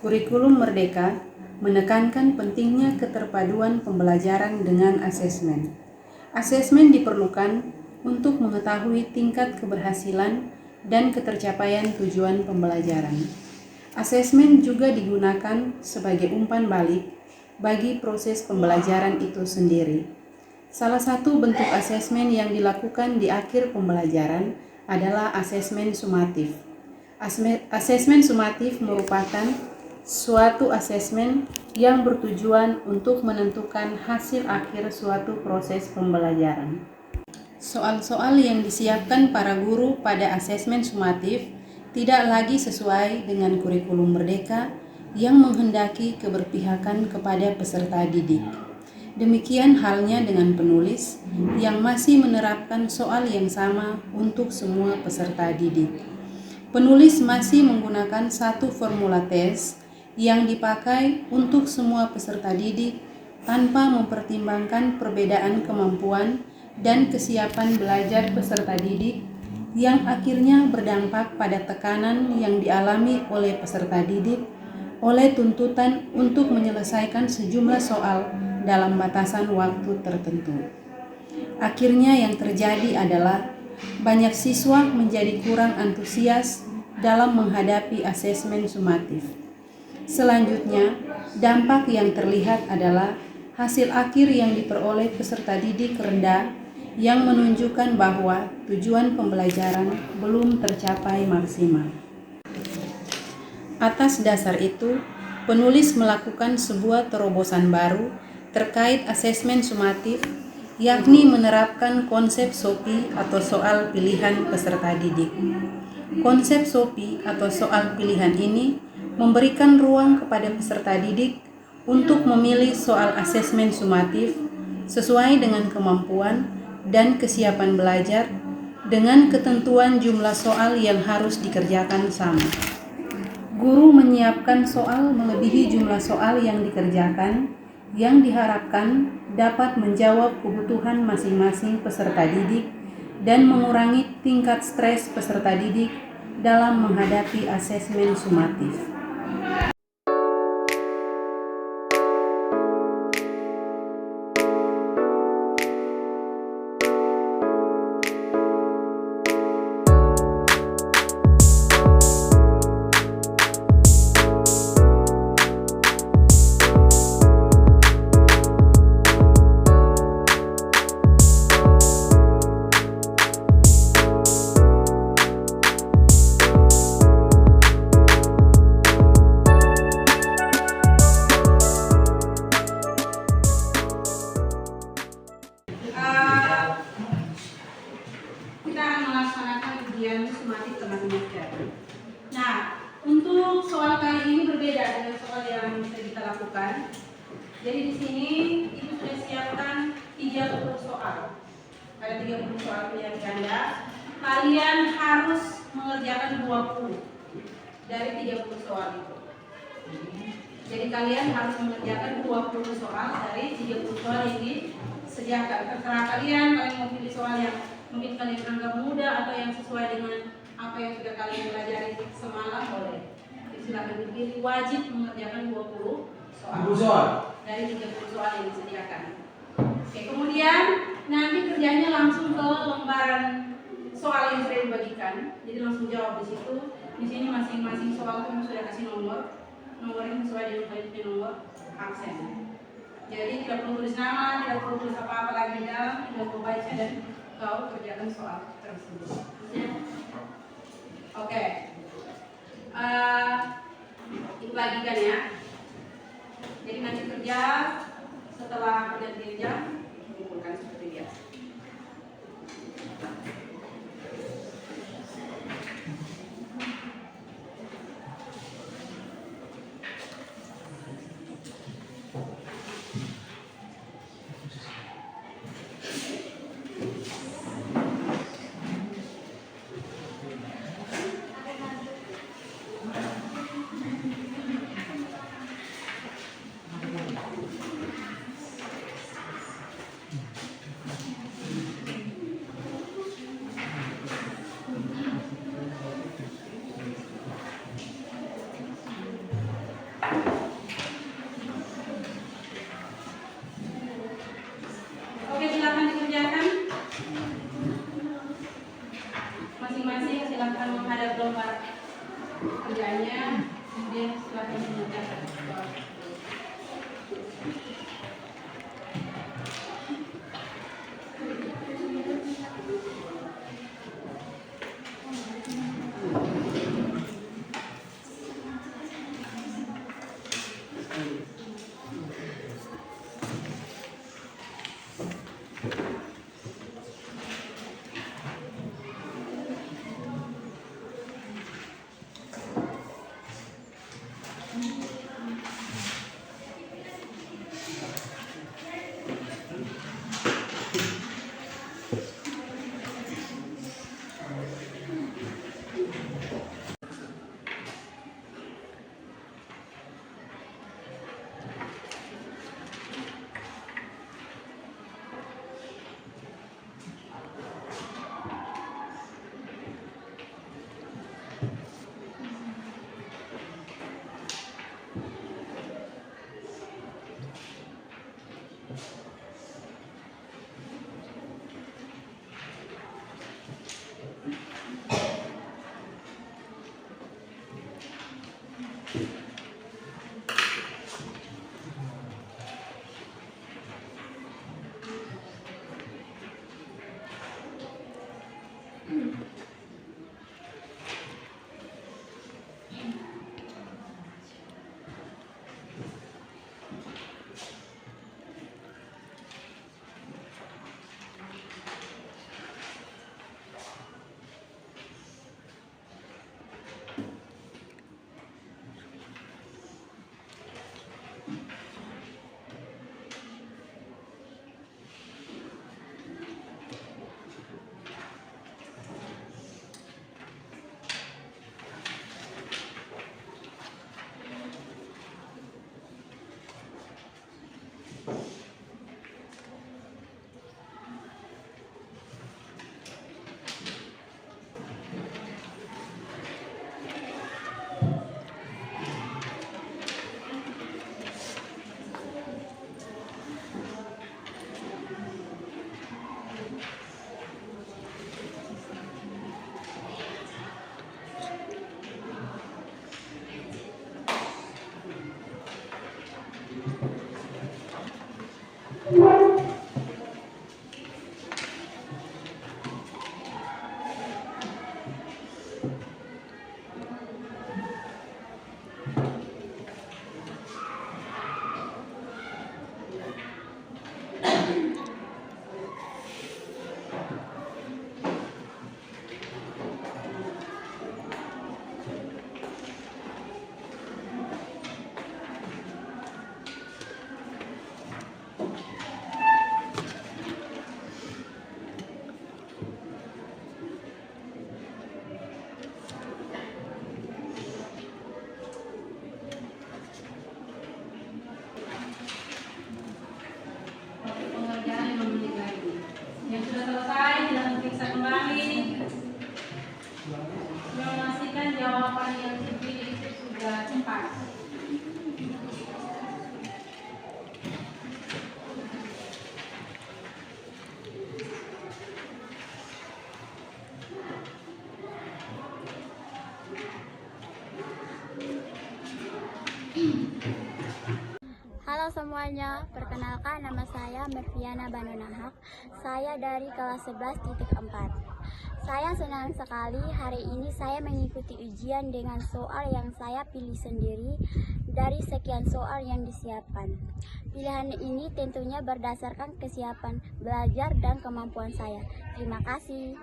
Kurikulum Merdeka menekankan pentingnya keterpaduan pembelajaran dengan asesmen. Asesmen diperlukan untuk mengetahui tingkat keberhasilan dan ketercapaian tujuan pembelajaran. Asesmen juga digunakan sebagai umpan balik bagi proses pembelajaran itu sendiri. Salah satu bentuk asesmen yang dilakukan di akhir pembelajaran adalah asesmen sumatif. Asesmen sumatif merupakan suatu asesmen yang bertujuan untuk menentukan hasil akhir suatu proses pembelajaran. Soal-soal yang disiapkan para guru pada asesmen sumatif tidak lagi sesuai dengan kurikulum Merdeka yang menghendaki keberpihakan kepada peserta didik. Demikian halnya dengan penulis yang masih menerapkan soal yang sama untuk semua peserta didik. Penulis masih menggunakan satu formula tes yang dipakai untuk semua peserta didik tanpa mempertimbangkan perbedaan kemampuan dan kesiapan belajar peserta didik yang akhirnya berdampak pada tekanan yang dialami oleh peserta didik oleh tuntutan untuk menyelesaikan sejumlah soal dalam batasan waktu tertentu. Akhirnya yang terjadi adalah banyak siswa menjadi kurang antusias dalam menghadapi asesmen sumatif. Selanjutnya, dampak yang terlihat adalah hasil akhir yang diperoleh peserta didik rendah yang menunjukkan bahwa tujuan pembelajaran belum tercapai maksimal. Atas dasar itu, penulis melakukan sebuah terobosan baru terkait asesmen sumatif, yakni menerapkan konsep SOPI atau soal pilihan peserta didik. Konsep SOPI atau soal pilihan ini memberikan ruang kepada peserta didik untuk memilih soal asesmen sumatif sesuai dengan kemampuan dan kesiapan belajar dengan ketentuan jumlah soal yang harus dikerjakan sama. Guru menyiapkan soal melebihi jumlah soal yang dikerjakan yang diharapkan dapat menjawab kebutuhan masing-masing peserta didik dan mengurangi tingkat stres peserta didik dalam menghadapi asesmen sumatif. Kita akan melaksanakan ujian sumatif teman-teman. Nah, untuk soal kali ini berbeda dengan soal yang kita lakukan. Jadi di sini Ibu sudah siapkan 30 soal. Ada 30 soal pilihan ganda. Kalian harus mengerjakan 20 dari 30 soal itu. Jadi kalian harus mengerjakan 20 soal dari 30 soal yang disediakan. Terserah kalian mau pilih soal yang mungkin kalian anggap mudah atau yang sesuai dengan apa yang sudah kalian pelajari semalam boleh. Jadi silakan dipilih, wajib mengerjakan 20 soal dari 30 soal yang disediakan. Oke, kemudian nanti kerjanya langsung ke lembaran soal yang sudah dibagikan. Jadi langsung jawab di situ. Di sini masing-masing soal kamu sudah kasih nomornya sesuai dengan nomor absen. Jadi tidak perlu tulis nama, tidak perlu tulis apa-apa lagi di dalam, tinggal kau baca dan kau kerjakan soal tersebut. Oke. Bagikan ya. Jadi nanti kerja setelah pergantian jam kumpulkan seperti biasa. masing-masing silakan menghadap lembar kerjanya, kemudian silakan mengerjakan. Memastikan jawaban yang dipilih itu sudah tepat. Halo semuanya, perkenalkan nama saya Merviana Banunahak. Saya dari kelas 11.4. Saya senang sekali hari ini saya mengikuti ujian dengan soal yang saya pilih sendiri dari sekian soal yang disiapkan. Pilihan ini tentunya berdasarkan kesiapan belajar dan kemampuan saya. Terima kasih.